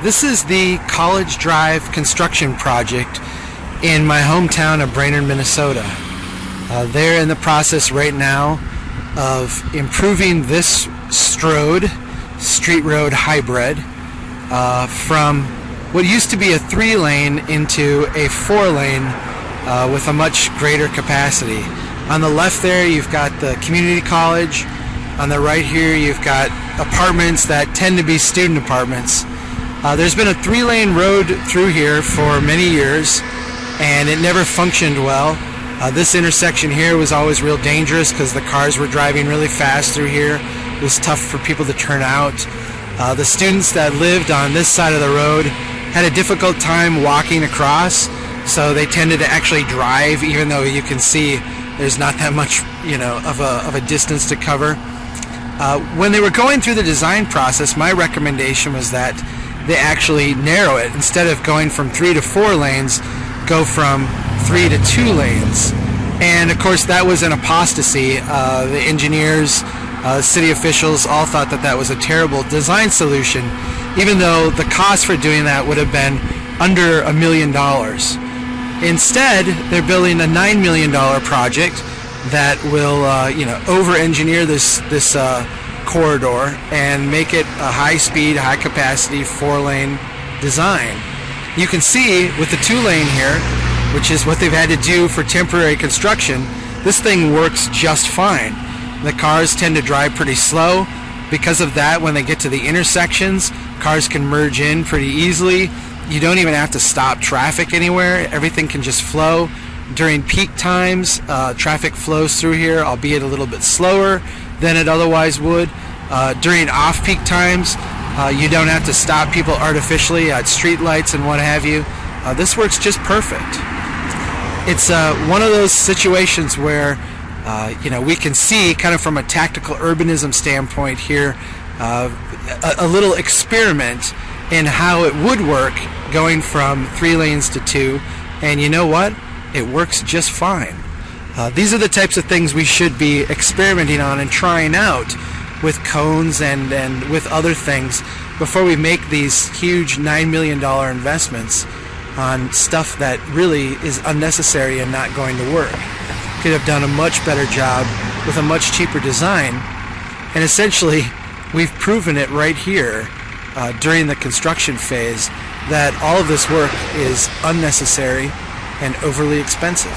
This is the College Drive construction project in my hometown of Brainerd, Minnesota. They're in the process right now of improving this Strode street road hybrid from what used to be a 3-lane into a 4-lane with a much greater capacity. On the left there you've got the community college. On the right here you've got apartments that tend to be student apartments. There's been a 3-lane road through here for many years and it never functioned well. This intersection here was always real dangerous because the cars were driving really fast through here. It was tough for people to turn out. The students that lived on this side of the road had a difficult time walking across, so they tended to actually drive, even though you can see there's not that much, of a distance to cover. When they were going through the design process, my recommendation was that they actually narrow it. Instead of going from 3 to 4 lanes, go from 3 to 2 lanes. And of course that was an apostasy. The engineers, city officials all thought that that was a terrible design solution, even though the cost for doing that would have been under $1 million. Instead, they're building a $9 million project that will over-engineer this corridor and make it a high-speed, high-capacity 4-lane design. You can see with the 2-lane here, which is what they've had to do for temporary construction, this thing works just fine. The cars tend to drive pretty slow. Because of that, when they get to the intersections, cars can merge in pretty easily. You don't even have to stop traffic anywhere. Everything can just flow. During peak times, traffic flows through here, albeit a little bit slower than it otherwise would. During off-peak times, you don't have to stop people artificially at street lights and what have you. This works just perfect. It's one of those situations where we can see, kind of from a tactical urbanism standpoint here, a little experiment in how it would work going from 3 lanes to 2, and you know what? It works just fine. These are the types of things we should be experimenting on and trying out with cones and with other things before we make these huge $9 million investments on stuff that really is unnecessary and not going to work. Could have done a much better job with a much cheaper design, and essentially we've proven it right here during the construction phase that all of this work is unnecessary and overly expensive.